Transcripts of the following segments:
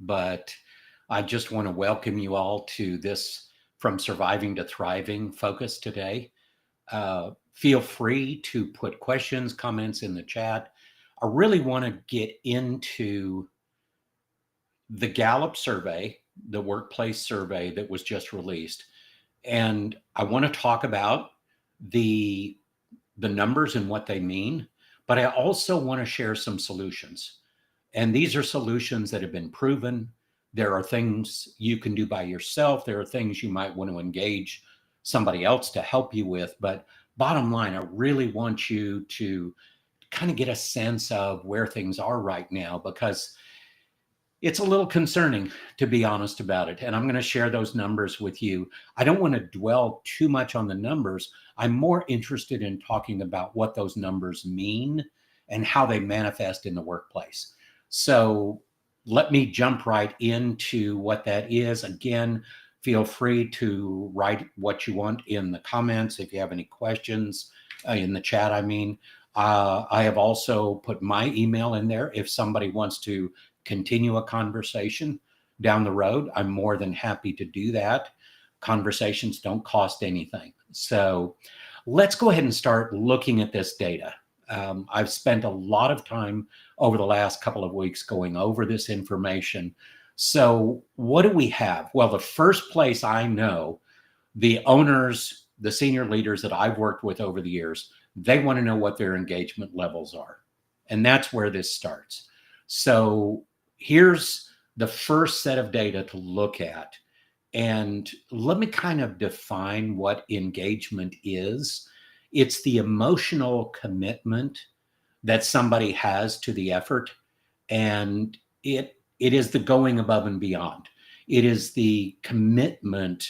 but I just want to welcome you all to this From Surviving to Thriving focus today. Feel free to put questions, comments in the chat. I really want to get into the Gallup survey, the workplace survey that was just released. And I want to talk about the numbers and what they mean, but I also want to share some solutions. And these are solutions that have been proven. There are things you can do by yourself. There are things you might want to engage somebody else to help you with. But bottom line, I really want you to kind of get a sense of where things are right now, because it's a little concerning, to be honest about it. And I'm going to share those numbers with you. I don't want to dwell too much on the numbers. I'm more interested in talking about what those numbers mean and how they manifest in the workplace. So let me jump right into what that is. Again, feel free to write what you want in the comments if you have any questions in the chat. I have also put my email in there if somebody wants to continue a conversation down the road. I'm more than happy to do that. Conversations don't cost anything. So let's go ahead and start looking at this data. I've spent a lot of time over the last couple of weeks going over this information. So what do we have? Well, the first place I know, the owners, the senior leaders that I've worked with over the years, they want to know what their engagement levels are. And that's where this starts. So here's the first set of data to look at. And let me kind of define what engagement is. It's the emotional commitment that somebody has to the effort. And it is the going above and beyond. It is the commitment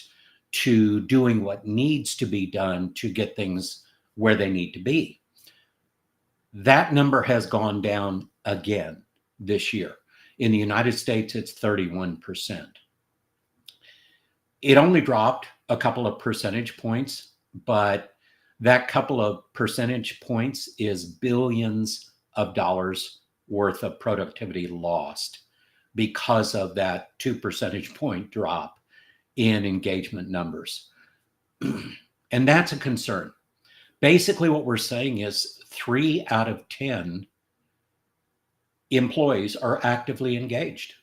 to doing what needs to be done to get things where they need to be. That number has gone down again this year. In the United States, it's 31%. It only dropped a couple of percentage points, but that couple of percentage points is billions of dollars worth of productivity lost because of that 2 percentage point drop in engagement numbers. And that's a concern. Basically, what we're saying is 3 out of 10 employees are actively engaged,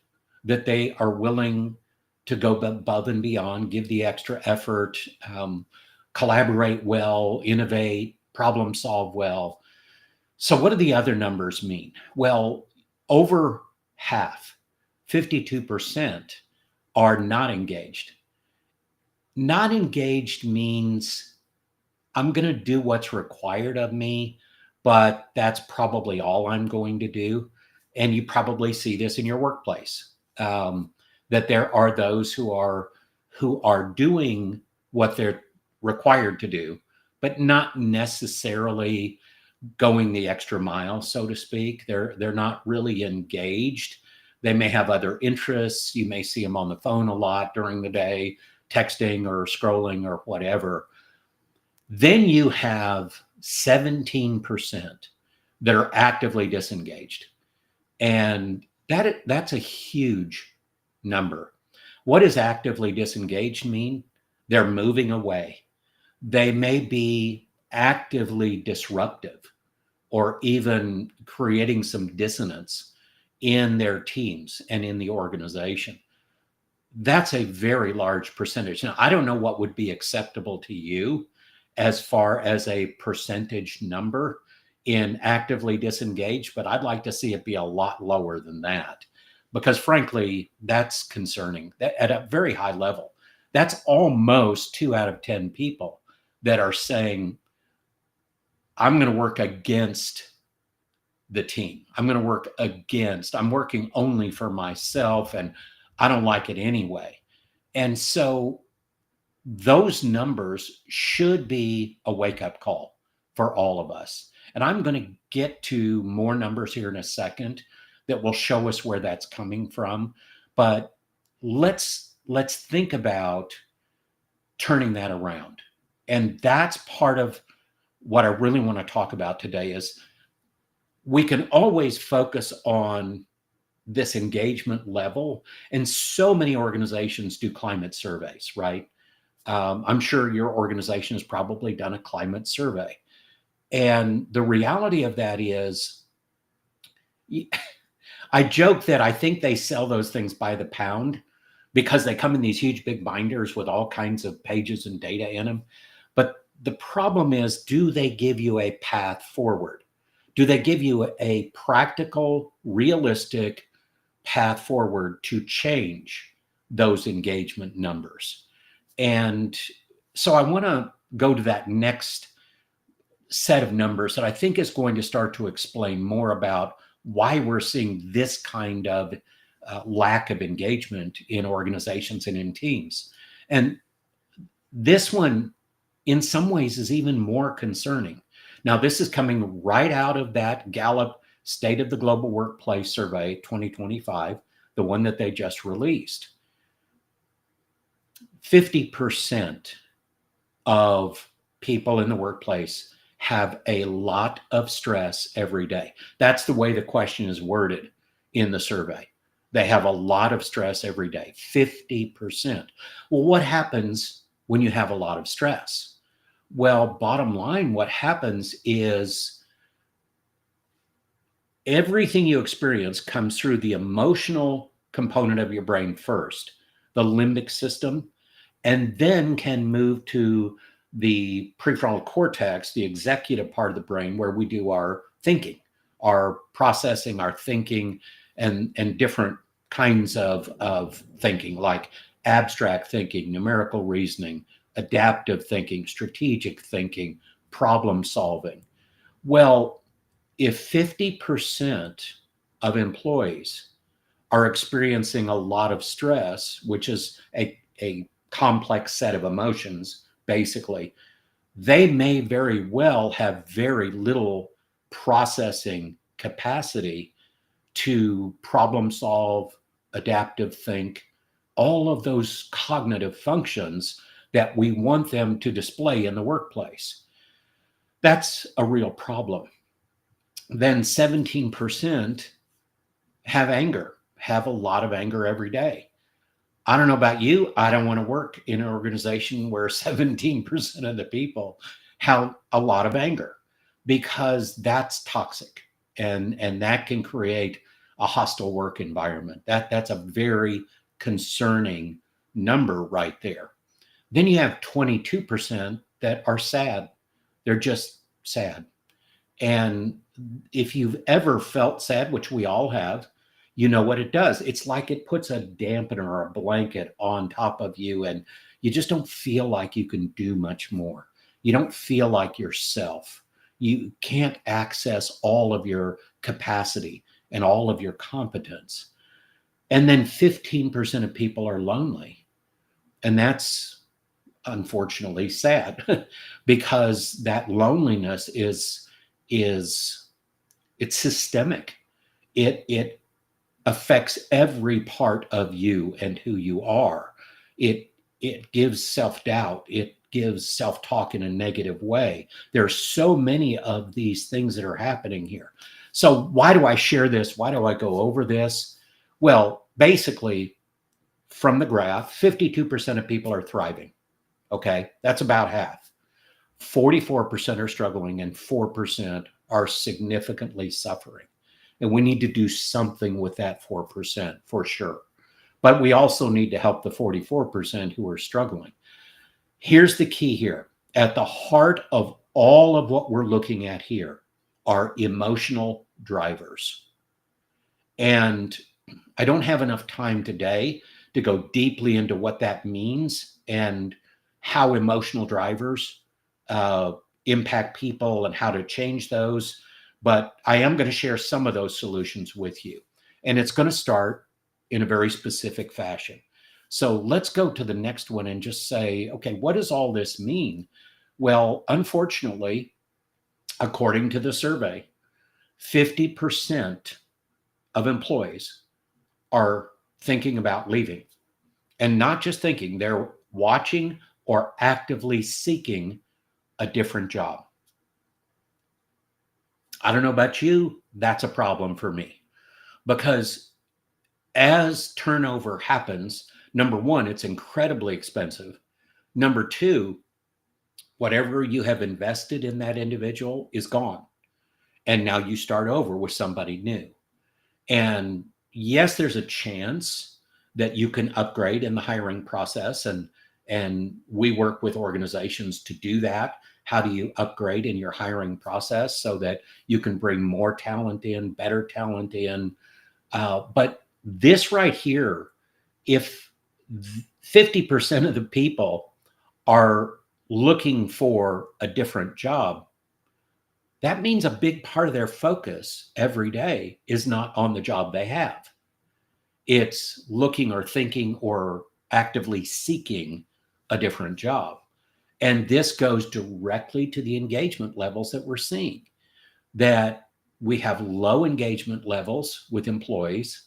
that they are willing to go above and beyond, give the extra effort, collaborate well, innovate, problem solve well. So what do the other numbers mean? Well, over half, 52%, are not engaged. Not engaged means I'm going to do what's required of me, but that's probably all I'm going to do. And you probably see this in your workplace, that there are those who are doing what they're required to do, but not necessarily going the extra mile, so to speak. They're not really engaged. They may have other interests. You may see them on the phone a lot during the day, texting or scrolling or whatever. Then you have 17% that are actively disengaged. And that's a huge number. What does actively disengaged mean? They're moving away. They may be actively disruptive or even creating some dissonance in their teams and in the organization. That's a very large percentage. Now, I don't know what would be acceptable to you as far as a percentage number in actively disengaged, but I'd like to see it be a lot lower than that, because frankly, that's concerning. That at a very high level, that's almost 2 out of 10 people that are saying, I'm going to work against the team. I'm working only for myself, and I don't like it anyway. And so those numbers should be a wake-up call for all of us. And I'm going to get to more numbers here in a second that will show us where that's coming from. But let's think about turning that around. And that's part of what I really want to talk about today. Is we can always focus on this engagement level. And so many organizations do climate surveys, right? I'm sure your organization has probably done a climate survey. And the reality of that is, I joke that I think they sell those things by the pound because they come in these huge big binders with all kinds of pages and data in them. But the problem is, do they give you a path forward? Do they give you a practical, realistic path forward to change those engagement numbers? And so I want to go to that next set of numbers that I think is going to start to explain more about why we're seeing this kind of lack of engagement in organizations and in teams. And this one, in some ways, is even more concerning. Now, this is coming right out of that Gallup State of the Global Workplace Survey 2025, the one that they just released. 50% of people in the workplace have a lot of stress every day. That's the way the question is worded in the survey. They have a lot of stress every day, 50%. Well, what happens when you have a lot of stress? Well, bottom line, what happens is everything you experience comes through the emotional component of your brain first, the limbic system, and then can move to the prefrontal cortex, the executive part of the brain, where we do our thinking, our processing, our thinking, and different kinds of thinking, like abstract thinking, numerical reasoning, adaptive thinking, strategic thinking, problem solving. Well, if 50% of employees are experiencing a lot of stress, which is a complex set of emotions, basically, they may very well have very little processing capacity to problem solve, adaptive think, all of those cognitive functions that we want them to display in the workplace. That's a real problem. Then 17% have anger, have a lot of anger every day. I don't know about you. I don't want to work in an organization where 17% of the people have a lot of anger, because that's toxic, and that can create a hostile work environment. That's a very concerning number right there. Then you have 22% that are sad. They're just sad. And if you've ever felt sad, which we all have, you know what it does. It's like it puts a dampener or a blanket on top of you, and you just don't feel like you can do much more. You don't feel like yourself. You can't access all of your capacity and all of your competence. And then 15% of people are lonely. And that's unfortunately sad because that loneliness is it's systemic. It affects every part of you and who you are. It gives self-doubt. It gives self-talk in a negative way. There are so many of these things that are happening here. So why do I share this? Why do I go over this? Well, basically, from the graph, 52% of people are thriving. Okay, that's about half. 44% are struggling and 4% are significantly suffering. And we need to do something with that 4% for sure. But we also need to help the 44% who are struggling. Here's the key here. At the heart of all of what we're looking at here are emotional drivers. And I don't have enough time today to go deeply into what that means and how emotional drivers impact people and how to change those. But I am going to share some of those solutions with you. And it's going to start in a very specific fashion. So let's go to the next one and just say, okay, what does all this mean? Well, unfortunately, according to the survey, 50% of employees are thinking about leaving. And not just thinking, they're watching or actively seeking a different job. I don't know about you, that's a problem for me, because As turnover happens, number one, it's incredibly expensive. Number two, whatever you have invested in that individual is gone. And now you start over with somebody new. And yes, there's a chance that you can upgrade in the hiring process. And we work with organizations to do that. How do you upgrade in your hiring process so that you can bring more talent in, better talent in? But this right here, if 50% of the people are looking for a different job, that means a big part of their focus every day is not on the job they have. It's looking or thinking or actively seeking a different job. And this goes directly to the engagement levels that we're seeing, that we have low engagement levels with employees,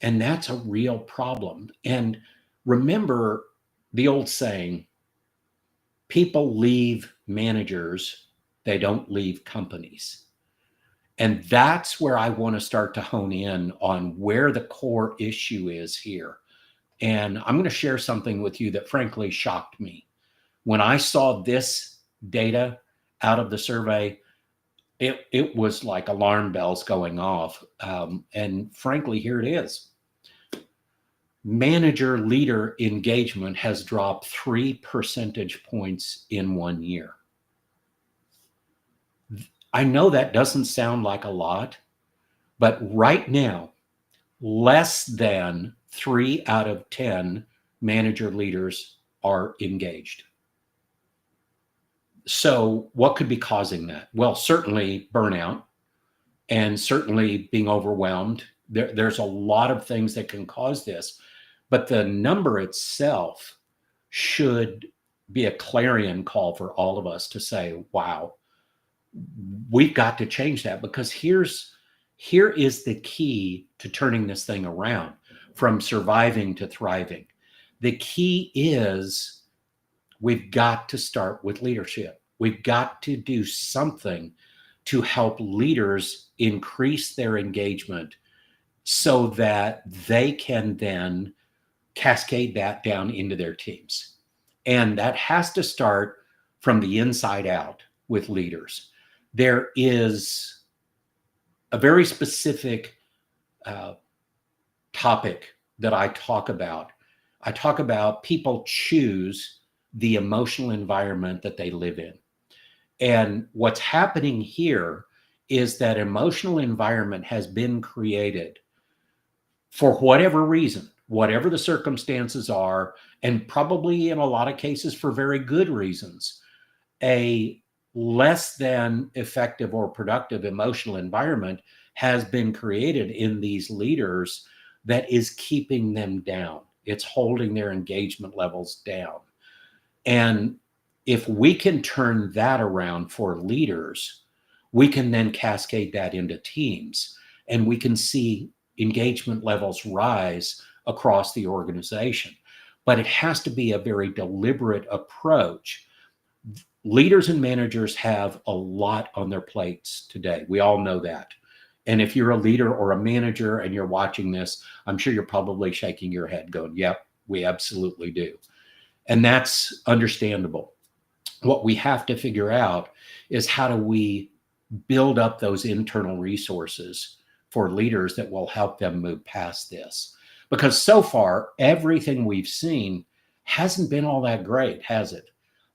and that's a real problem. And remember the old saying, people leave managers, they don't leave companies. And that's where I want to start to hone in on where the core issue is here. And I'm going to share something with you that frankly shocked me. When I saw this data out of the survey, it was like alarm bells going off. And frankly, here it is. Manager leader engagement has dropped 3 percentage points in 1 year. I know that doesn't sound like a lot, but right now, less than 3 out of 10 manager leaders are engaged. So what could be causing that? Well, certainly burnout and certainly being overwhelmed. There's a lot of things that can cause this, but the number itself should be a clarion call for all of us to say, wow, we've got to change that, because here is the key to turning this thing around from surviving to thriving. The key is we've got to start with leadership. We've got to do something to help leaders increase their engagement so that they can then cascade that down into their teams. And that has to start from the inside out with leaders. There is a very specific topic that I talk about. I talk about people choose the emotional environment that they live in. And what's happening here is that emotional environment has been created for whatever reason, whatever the circumstances are, and probably in a lot of cases for very good reasons. A less than effective or productive emotional environment has been created in these leaders that is keeping them down. It's holding their engagement levels down. And if we can turn that around for leaders, we can then cascade that into teams, and we can see engagement levels rise across the organization. But it has to be a very deliberate approach. Leaders and managers have a lot on their plates today. We all know that. And if you're a leader or a manager and you're watching this, I'm sure you're probably shaking your head going, yep, we absolutely do. And that's understandable. What we have to figure out is how do we build up those internal resources for leaders that will help them move past this. Because so far, everything we've seen hasn't been all that great, has it?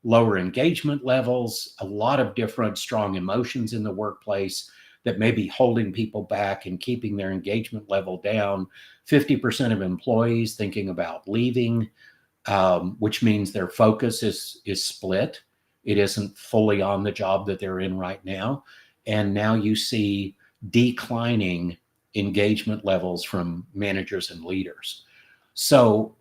Lower engagement levels, a lot of different strong emotions in the workplace that may be holding people back and keeping their engagement level down. 50% of employees thinking about leaving, which means their focus is split. It isn't fully on the job that they're in right now. And now you see declining engagement levels from managers and leaders. So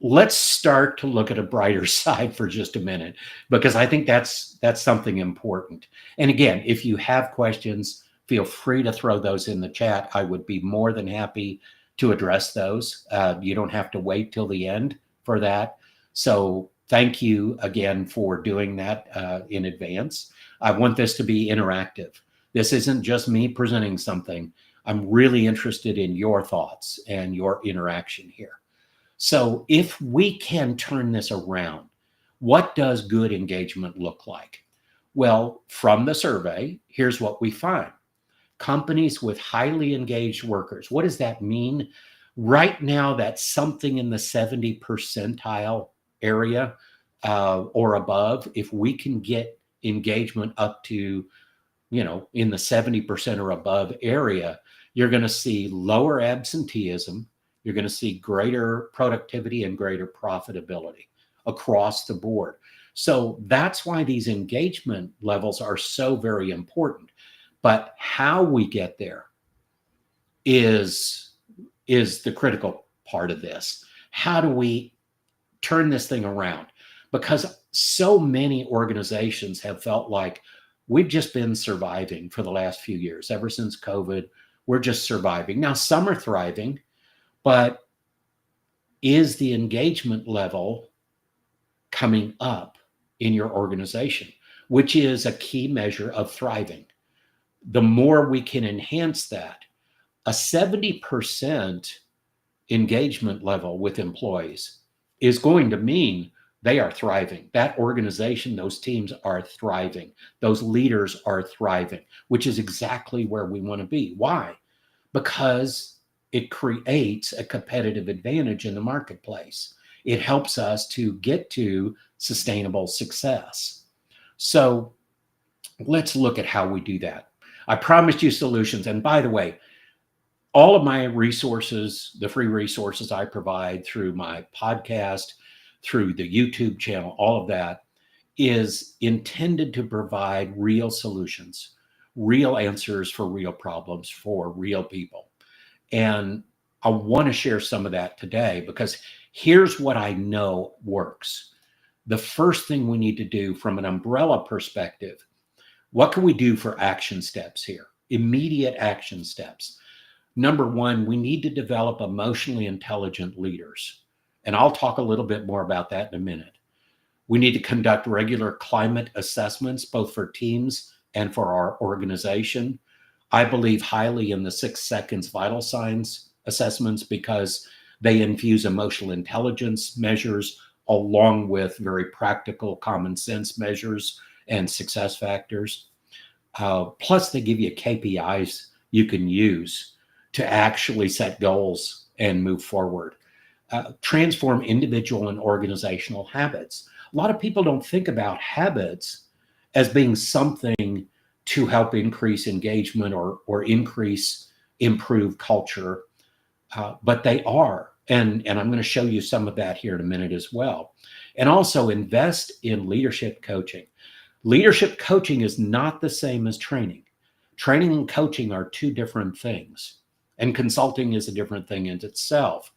let's start to look at a brighter side for just a minute, because I think that's something important. And again, if you have questions, feel free to throw those in the chat. I would be more than happy to address those. You don't have to wait till the end for that. So thank you again for doing that in advance. I want this to be interactive. This isn't just me presenting something. I'm really interested in your thoughts and your interaction here. So if we can turn this around, what does good engagement look like? Well, from the survey, here's what we find. Companies with highly engaged workers. What does that mean? Right now, that's something in the 70 percentile area or above. If we can get engagement up to, in the 70% or above area, you're going to see lower absenteeism. You're going to see greater productivity and greater profitability across the board. So that's why these engagement levels are so very important. But how we get there is the critical part of this. How do we turn this thing around? Because so many organizations have felt like we've just been surviving for the last few years. Ever since COVID, we're just surviving. Now, some are thriving, but is the engagement level coming up in your organization, which is a key measure of thriving? The more we can enhance that, a 70% engagement level with employees is going to mean they are thriving. That organization, those teams are thriving. Those leaders are thriving, which is exactly where we want to be. Why? Because it creates a competitive advantage in the marketplace. It helps us to get to sustainable success. So let's look at how we do that. I promised you solutions. And by the way, all of my resources, the free resources I provide through my podcast, through the YouTube channel, all of that is intended to provide real solutions, real answers for real problems for real people. And I want to share some of that today because here's what I know works. The first thing we need to do from an umbrella perspective, what can we do for action steps here? Immediate action steps. Number one, we need to develop emotionally intelligent leaders. And I'll talk a little bit more about that in a minute. We need to conduct regular climate assessments, both for teams and for our organization. I believe highly in the 6 seconds vital signs assessments because they infuse emotional intelligence measures along with very practical common sense measures and success factors. Plus, they give you KPIs you can use to actually set goals and move forward. Transform individual and organizational habits. A lot of people don't think about habits as being something to help increase engagement or improve culture, but they are. And I'm going to show you some of that here in a minute as well. And also invest in leadership coaching. Leadership coaching is not the same as training. Training and coaching are two different things. And consulting is a different thing in itself.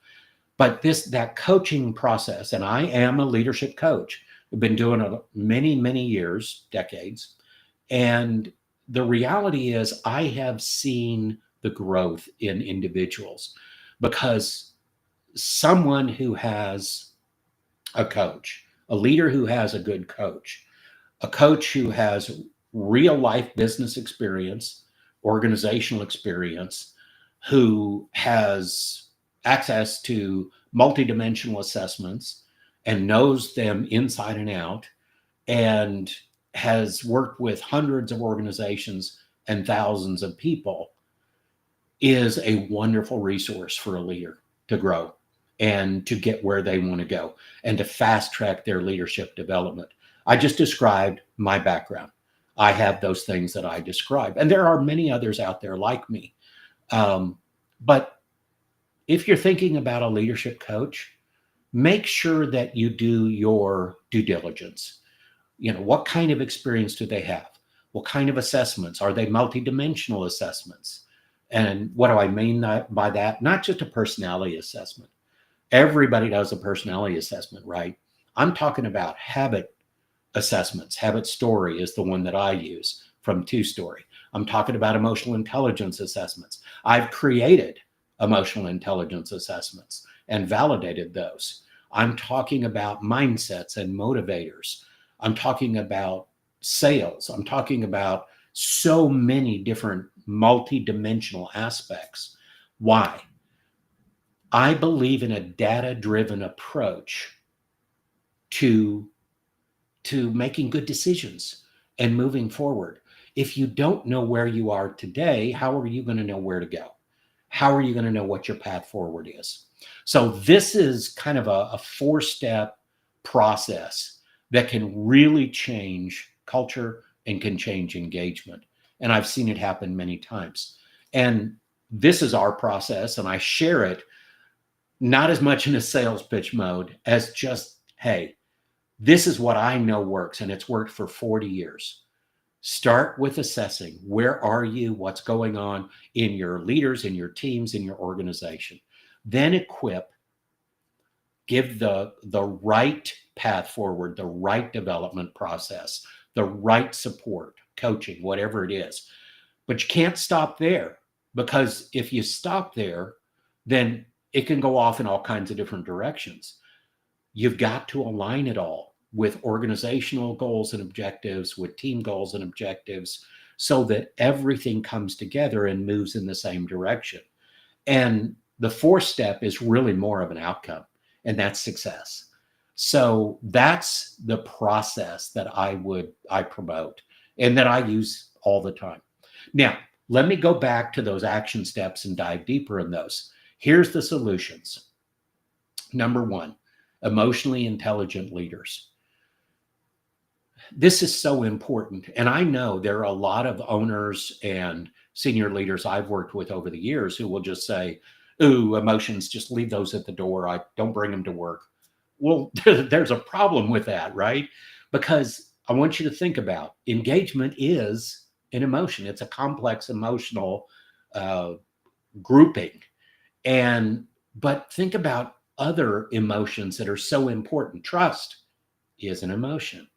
But that coaching process, and I am a leadership coach. I've been doing it many, many years, decades. And the reality is I have seen the growth in individuals because someone who has a coach, a leader who has a good coach, a coach who has real life business experience, organizational experience, who has access to multidimensional assessments and knows them inside and out and has worked with hundreds of organizations and thousands of people is a wonderful resource for a leader to grow and to get where they want to go and to fast track their leadership development. I just described my background. I have those things that I described, and there are many others out there like me. But if you're thinking about a leadership coach, make sure that you do your due diligence. What kind of experience do they have? What kind of assessments? Are they multidimensional assessments? And what do I mean by that? Not just a personality assessment. Everybody does a personality assessment, right? I'm talking about habit assessments. Habit Story is the one that I use from 2-Story. I'm talking about emotional intelligence assessments. I've created emotional intelligence assessments and validated those. I'm talking about mindsets and motivators. I'm talking about sales. I'm talking about so many different multi-dimensional aspects. Why? I believe in a data-driven approach to making good decisions and moving forward. If you don't know where you are today, how are you going to know where to go? How are you going to know what your path forward is? So this is kind of a four-step process that can really change culture and can change engagement. And I've seen it happen many times. And this is our process, and I share it not as much in a sales pitch mode as just, hey, this is what I know works, and it's worked for 40 years. Start with assessing where are you, what's going on in your leaders, in your teams, in your organization. Then equip, give the right path forward, the right development process, the right support, coaching, whatever it is. But you can't stop there, because if you stop there, then it can go off in all kinds of different directions. You've got to align it all with organizational goals and objectives, with team goals and objectives, so that everything comes together and moves in the same direction. And the fourth step is really more of an outcome, and that's success. So that's the process that I promote and that I use all the time. Now, let me go back to those action steps and dive deeper in those. Here's the solutions. Number one, emotionally intelligent leaders. This is so important. And I know there are a lot of owners and senior leaders I've worked with over the years who will just say, ooh, emotions, just leave those at the door. I don't bring them to work. Well, there's a problem with that, right? Because I want you to think about engagement is an emotion. It's a complex emotional grouping. But think about other emotions that are so important. Trust is an emotion.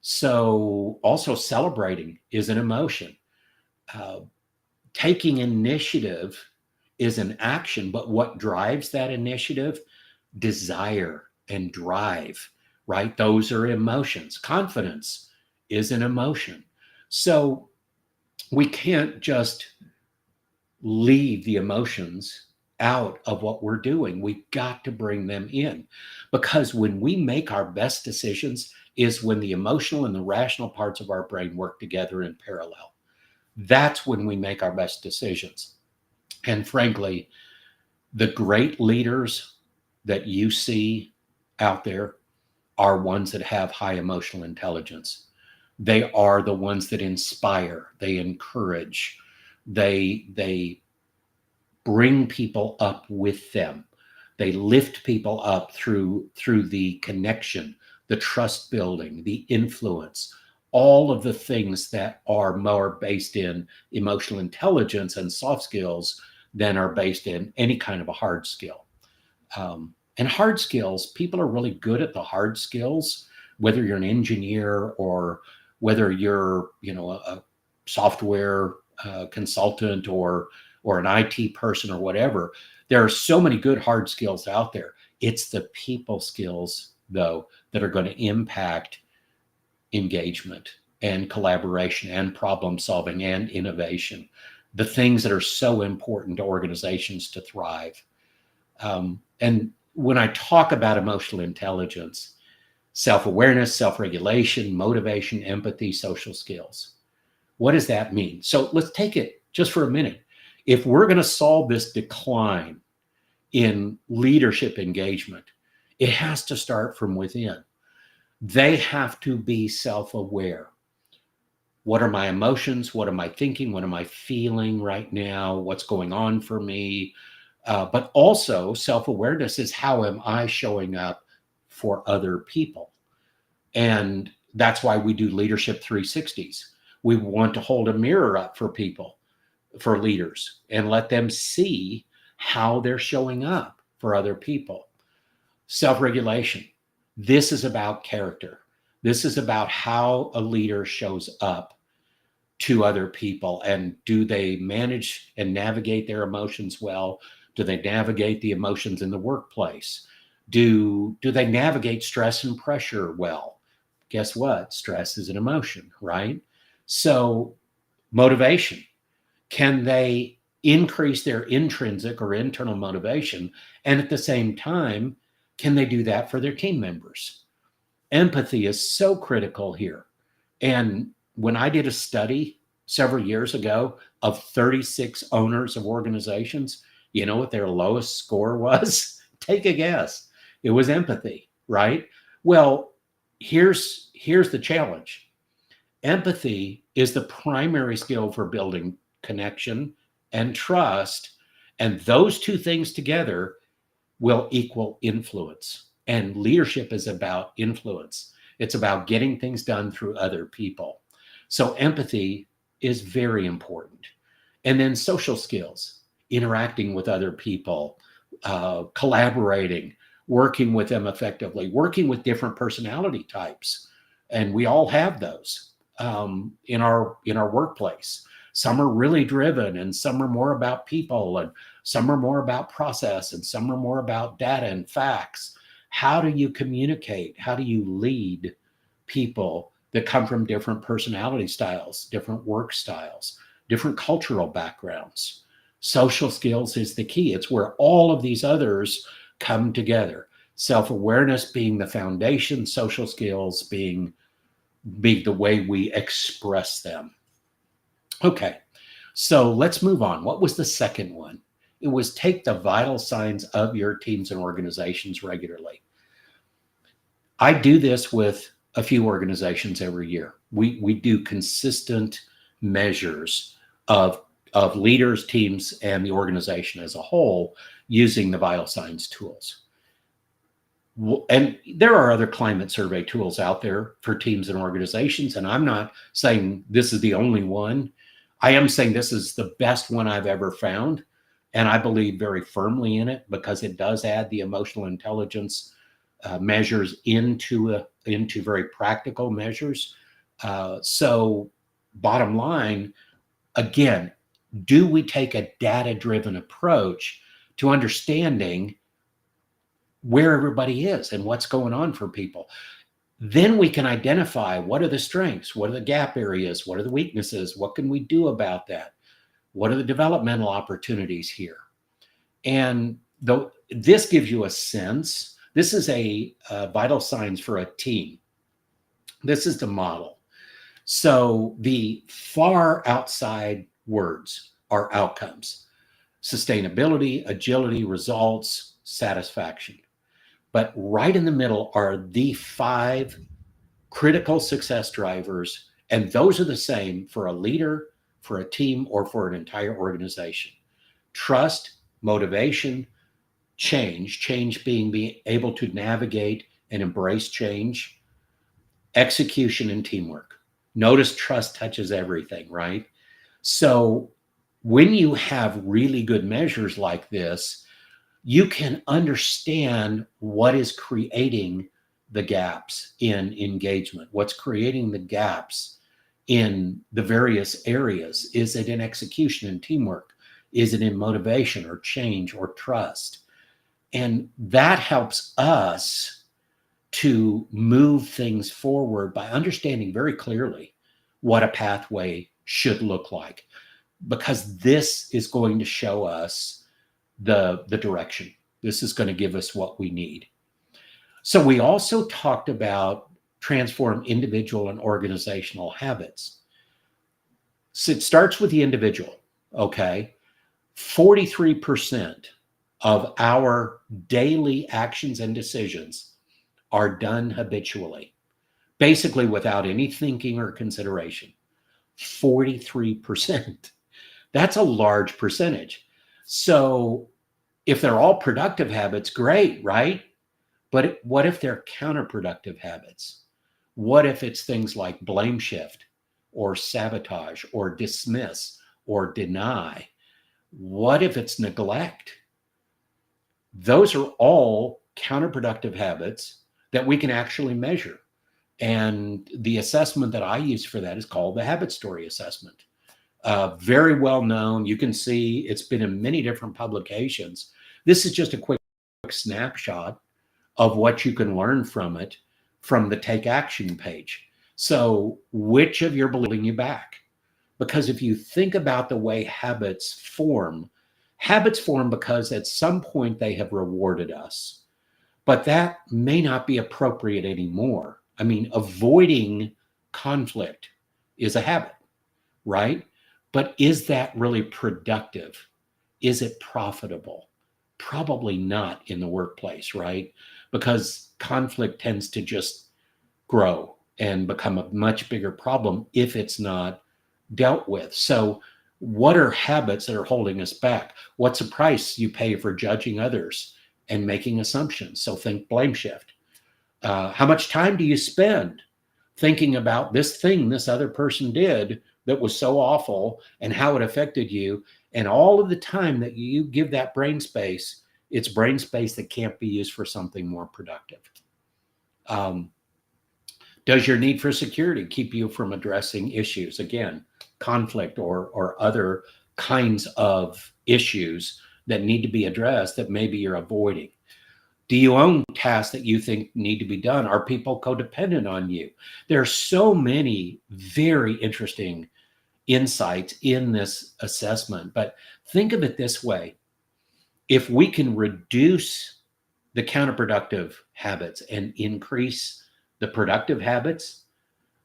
So also celebrating is an emotion. Taking initiative is an action, but what drives that initiative? Desire and drive, right? Those are emotions. Confidence is an emotion. So we can't just leave the emotions out of what we're doing. We've got to bring them in, because when we make our best decisions is when the emotional and the rational parts of our brain work together in parallel. That's when we make our best decisions. And frankly, the great leaders that you see out there are ones that have high emotional intelligence. They are the ones that inspire, they encourage, they bring people up with them. They lift people up through the connection, the trust building, the influence, all of the things that are more based in emotional intelligence and soft skills than are based in any kind of a hard skill. And hard skills, people are really good at the hard skills, whether you're an engineer or whether you're, a software consultant or an IT person or whatever. There are so many good hard skills out there. It's the people skills, though, that are going to impact engagement and collaboration and problem solving and innovation, the things that are so important to organizations to thrive. And when I talk about emotional intelligence, self-awareness, self-regulation, motivation, empathy, social skills, what does that mean? So let's take it just for a minute. If we're going to solve this decline in leadership engagement, it has to start from within. They have to be self-aware. What are my emotions? What am I thinking? What am I feeling right now? What's going on for me? But also self-awareness is, how am I showing up for other people? And that's why we do leadership 360s. We want to hold a mirror up for people, for leaders, and let them see how they're showing up for other people. Self-regulation. This is about character. This is about how a leader shows up to other people, and do they manage and navigate their emotions well? Do they navigate the emotions in the workplace? Do they navigate stress and pressure well? Guess what? Stress is an emotion, right? So motivation. Can they increase their intrinsic or internal motivation? And at the same time, can they do that for their team members? Empathy is so critical here. And when I did a study several years ago of 36 owners of organizations, you know what their lowest score was? Take a guess. It was empathy, right? Well, here's the challenge. Empathy is the primary skill for building connection and trust, and those two things together will equal influence. And leadership is about influence. It's about getting things done through other people. So empathy is very important. And then social skills, interacting with other people, collaborating, working with them effectively, working with different personality types. And we all have those in our workplace. Some are really driven, and some are more about people, and some are more about process, and some are more about data and facts. How do you communicate? How do you lead people that come from different personality styles, different work styles, different cultural backgrounds? Social skills is the key. It's where all of these others come together. Self-awareness being the foundation, social skills being the way we express them. Okay, so let's move on. What was the second one? It was take the vital signs of your teams and organizations regularly. I do this with a few organizations every year. We do consistent measures of leaders, teams, and the organization as a whole using the vital signs tools. And there are other climate survey tools out there for teams and organizations, and I'm not saying this is the only one. I am saying this is the best one I've ever found, and I believe very firmly in it because it does add the emotional intelligence measures into very practical measures. So bottom line, again, do we take a data-driven approach to understanding where everybody is and what's going on for people? Then we can identify what are the strengths, what are the gap areas, what are the weaknesses, what can we do about that? What are the developmental opportunities here? And though this gives you a sense, this is a vital signs for a team. This is the model. So the far outside words are outcomes: sustainability, agility, results, satisfaction. But right in the middle are the 5 critical success drivers, and those are the same for a leader, for a team, or for an entire organization. Trust, motivation, change being able to navigate and embrace change, execution, and teamwork. Notice trust touches everything, right? So when you have really good measures like this, you can understand what is creating the gaps in engagement, what's creating the gaps in the various areas. Is it in execution and teamwork? Is it in motivation or change or trust? And that helps us to move things forward by understanding very clearly what a pathway should look like, because this is going to show us the direction. This is going to give us what we need. So we also talked about transform individual and organizational habits. So it starts with the individual, okay? 43% of our daily actions and decisions are done habitually, basically without any thinking or consideration. 43%. That's a large percentage. So if they're all productive habits, great, right? But what if they're counterproductive habits? What if it's things like blame shift or sabotage or dismiss or deny? What if it's neglect? Those are all counterproductive habits that we can actually measure. And the assessment that I use for that is called the habit story assessment. Very well known. You can see it's been in many different publications. This is just a quick snapshot of what you can learn from it from the Take Action page. So which of your holding you back? Because if you think about the way habits form because at some point they have rewarded us, but that may not be appropriate anymore. I mean, avoiding conflict is a habit, right? But is that really productive? Is it profitable? Probably not in the workplace, right? Because conflict tends to just grow and become a much bigger problem if it's not dealt with. So, what are habits that are holding us back? What's the price you pay for judging others and making assumptions? So, think blame shift. How much time do you spend thinking about this thing this other person did that was so awful and how it affected you? And all of the time that you give that brain space, it's brain space that can't be used for something more productive. Um, does your need for security keep you from addressing issues? Again, conflict or other kinds of issues that need to be addressed that maybe you're avoiding? Do you own tasks that you think need to be done? Are people codependent on you? There are so many very interesting insights in this assessment, but think of it this way. If we can reduce the counterproductive habits and increase the productive habits,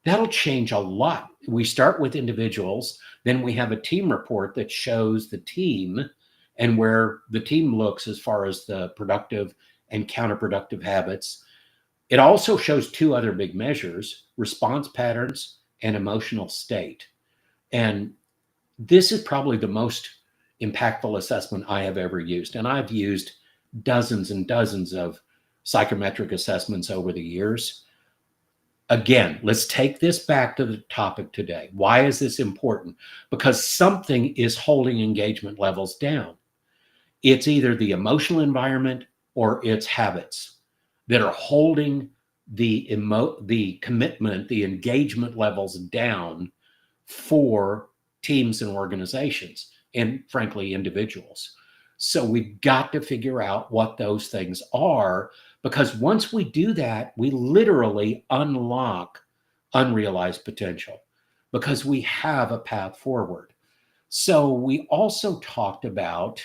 that'll change a lot. We start with individuals, then we have a team report that shows the team and where the team looks as far as the productive and counterproductive habits. It also shows two other big measures: response patterns and emotional state. And this is probably the most impactful assessment I have ever used. And I've used dozens and dozens of psychometric assessments over the years. Again, let's take this back to the topic today. Why is this important? Because something is holding engagement levels down. It's either the emotional environment or it's habits that are holding the commitment, the engagement levels down for teams and organizations, and frankly, individuals. So we've got to figure out what those things are, because once we do that, we literally unlock unrealized potential because we have a path forward. So we also talked about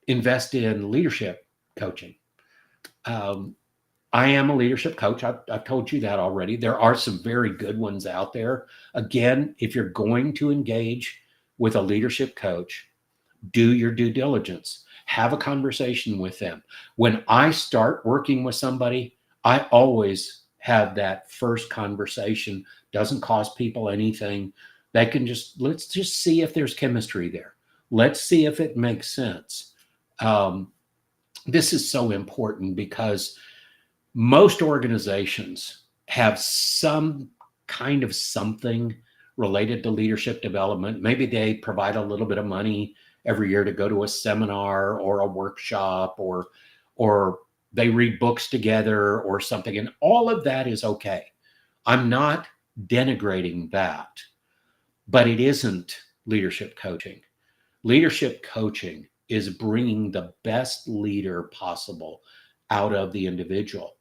invest in leadership coaching. I am a leadership coach. I've told you that already. There are some very good ones out there. Again, if you're going to engage with a leadership coach, do your due diligence. Have a conversation with them. When I start working with somebody, I always have that first conversation. Doesn't cost people anything. They can let's just see if there's chemistry there. Let's see if it makes sense. This is so important because most organizations have some kind of something related to leadership development. Maybe they provide a little bit of money every year to go to a seminar or a workshop, or they read books together or something. And all of that is okay. I'm not denigrating that, but it isn't leadership coaching. Leadership coaching is bringing the best leader possible out of the individual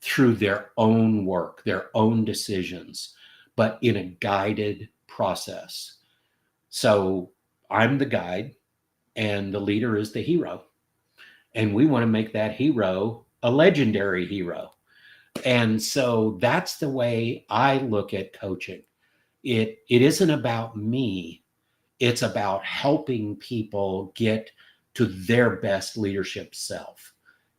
through their own work, their own decisions, but in a guided process. So I'm the guide and the leader is the hero. And we want to make that hero a legendary hero. And so that's the way I look at coaching. It isn't about me. It's about helping people get to their best leadership self.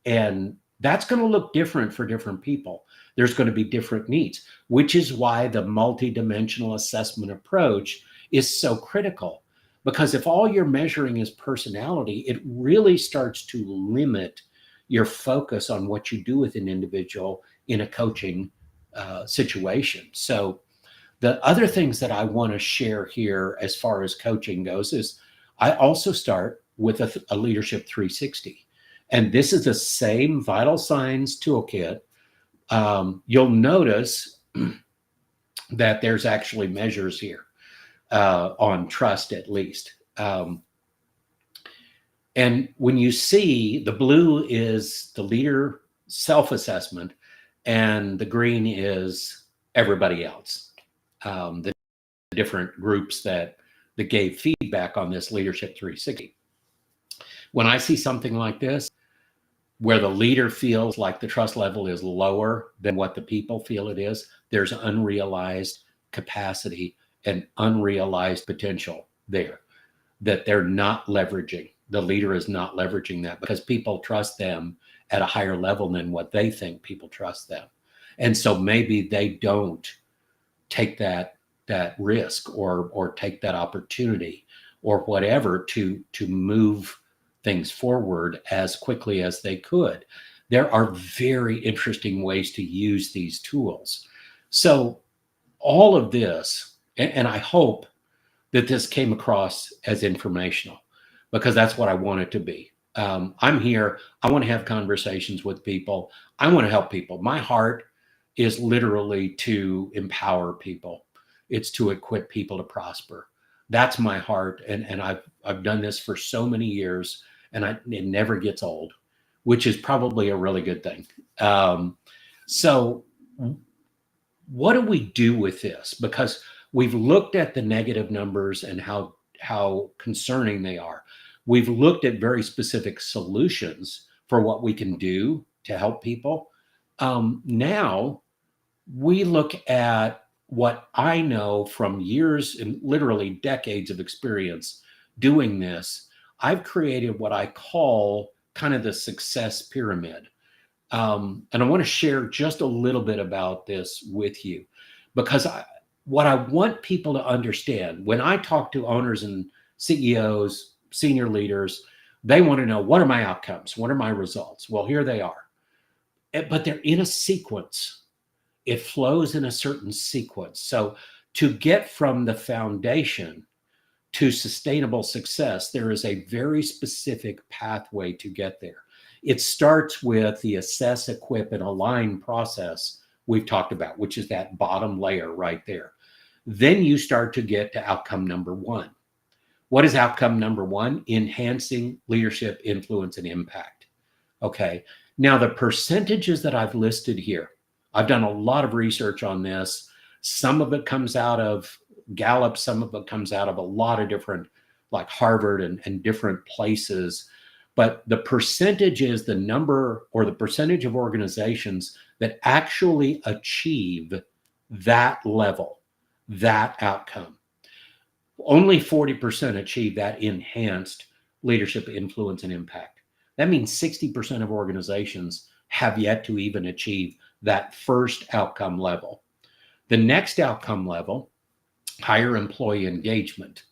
And that's going to look different for different people. There's going to be different needs, which is why the multidimensional assessment approach is so critical. Because if all you're measuring is personality, it really starts to limit your focus on what you do with an individual in a coaching situation. So the other things that I want to share here as far as coaching goes is I also start with a leadership 360. And this is the same vital signs toolkit. You'll notice that there's actually measures here on trust, at least. And when you see the blue is the leader self-assessment and the green is everybody else. The different groups that gave feedback on this Leadership 360. When I see something like this, where the leader feels like the trust level is lower than what the people feel it is, there's unrealized capacity and unrealized potential there that they're not leveraging. The leader is not leveraging that because people trust them at a higher level than what they think people trust them. And so maybe they don't take that risk or take that opportunity or whatever to move things forward as quickly as they could. There are very interesting ways to use these tools. So all of this, and I hope that this came across as informational, because that's what I want it to be. I'm here. I want to have conversations with people. I want to help people. My heart is literally to empower people. It's to equip people to prosper. That's my heart. And I've done this for so many years, and it never gets old, which is probably a really good thing. So what do we do with this? Because we've looked at the negative numbers and how concerning they are. We've looked at very specific solutions for what we can do to help people. Now we look at what I know from years and literally decades of experience doing this. I've created what I call kind of the success pyramid. And I want to share just a little bit about this with you, because what I want people to understand when I talk to owners and CEOs, senior leaders, they want to know, what are my outcomes? What are my results? Well, here they are. But they're in a sequence. It flows in a certain sequence. So to get from the foundation to sustainable success, there is a very specific pathway to get there. It starts with the assess, equip, and align process we've talked about, which is that bottom layer right there. Then you start to get to outcome number one. What is outcome number one? Enhancing leadership, influence, and impact. Okay. Now, the percentages that I've listed here, I've done a lot of research on this. Some of it comes out of Gallup, some of it comes out of a lot of different, like Harvard and different places. But the percentage is the number or the percentage of organizations that actually achieve that level, that outcome. Only 40% achieve that enhanced leadership, influence, and impact. That means 60% of organizations have yet to even achieve that first outcome level. The next outcome level, higher employee engagement.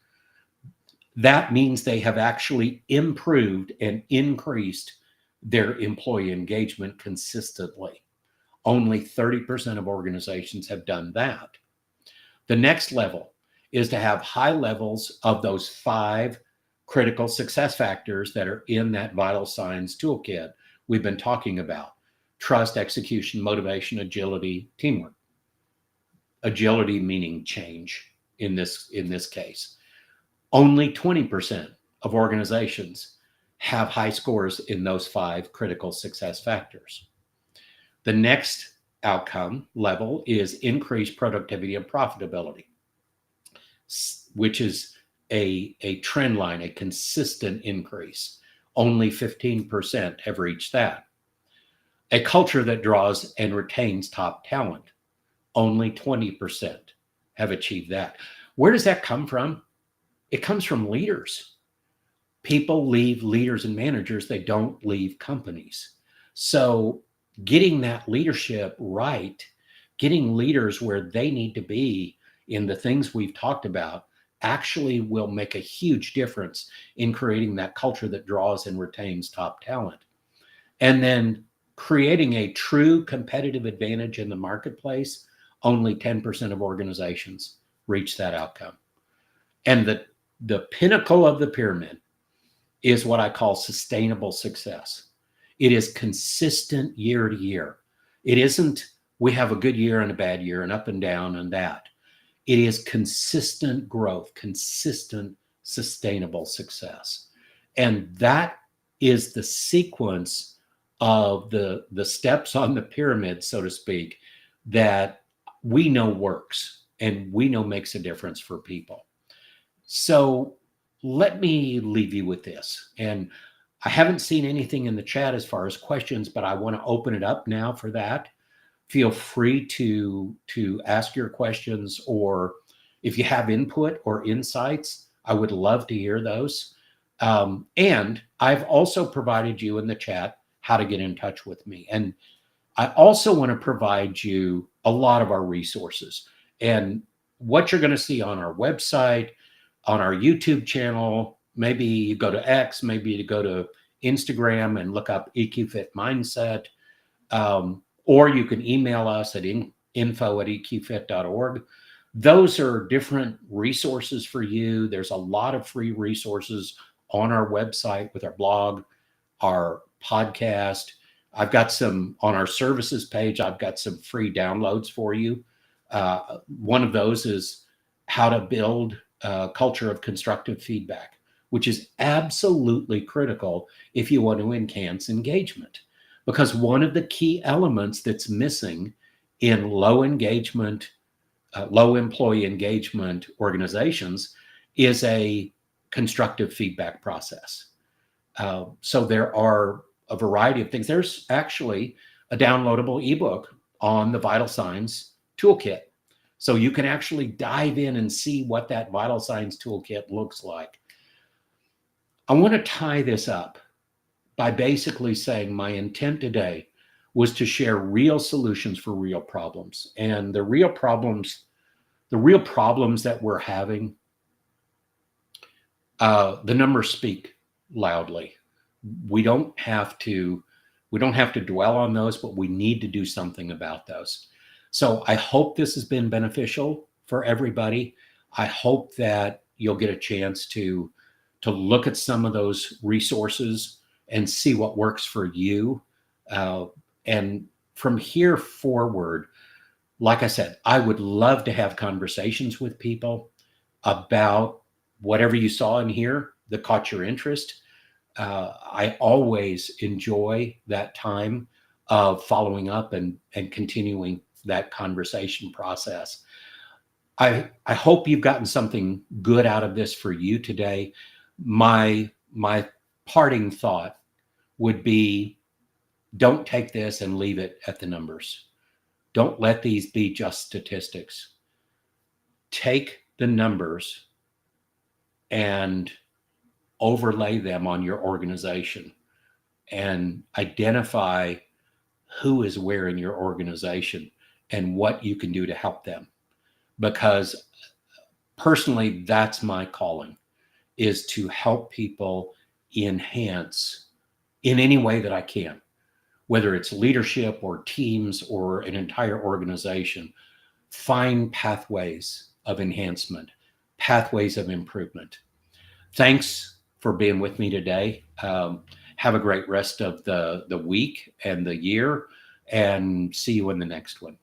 That means they have actually improved and increased their employee engagement consistently. Only 30% of organizations have done that. The next level is to have high levels of those 5 critical success factors that are in that vital signs toolkit we've been talking about: trust, execution, motivation, agility, teamwork. Agility meaning change in this case. Only 20% of organizations have high scores in those 5 critical success factors. The next outcome level is increased productivity and profitability, which is a trend line, a consistent increase. Only 15% have reached that. A culture that draws and retains top talent. Only 20% have achieved that. Where does that come from? It comes from leaders. People leave leaders and managers. They don't leave companies. So getting that leadership right, getting leaders where they need to be in the things we've talked about, actually will make a huge difference in creating that culture that draws and retains top talent. And then creating a true competitive advantage in the marketplace. Only 10% of organizations reach that outcome. And the pinnacle of the pyramid is what I call sustainable success. It is consistent year to year. It isn't we have a good year and a bad year and up and down and that. It is consistent growth, consistent, sustainable success. And that is the sequence of the steps on the pyramid, so to speak, that we know works. and we know makes a difference for people. So let me leave you with this. And I haven't seen anything in the chat as far as questions, but I want to open it up now for that. Feel free to ask your questions, or if you have input or insights, I would love to hear those. And I've also provided you in the chat how to get in touch with me. And I also want to provide you a lot of our resources. And what you're going to see on our website, on our YouTube channel, maybe you go to X, maybe you go to Instagram and look up EQ Fit Mindset, or you can email us at info@eqfit.org. Those are different resources for you. There's a lot of free resources on our website with our blog, our podcast. I've got some on our services page. I've got some free downloads for you. One of those is how to build a culture of constructive feedback, which is absolutely critical if you want to enhance engagement. Because one of the key elements that's missing in low engagement, low employee engagement organizations is a constructive feedback process. So there are a variety of things. There's actually a downloadable ebook on the Vital Signs Toolkit. So you can actually dive in and see what that Vital Signs Toolkit looks like. I want to tie this up by basically saying my intent today was to share real solutions for real problems. And the real problems that we're having, the numbers speak loudly. We don't have to dwell on those, but we need to do something about those. So I hope this has been beneficial for everybody. I hope that you'll get a chance to look at some of those resources and see what works for you. And from here forward, like I said, I would love to have conversations with people about whatever you saw in here that caught your interest. I always enjoy that time of following up and continuing that conversation process. I hope you've gotten something good out of this for you today. My parting thought would be, don't take this and leave it at the numbers. Don't let these be just statistics. Take the numbers and overlay them on your organization and identify who is where in your organization and what you can do to help them. Because personally, that's my calling, is to help people enhance in any way that I can, whether it's leadership or teams or an entire organization. Find pathways of enhancement, pathways of improvement. Thanks for being with me today. Have a great rest of the week and the year, and see you in the next one.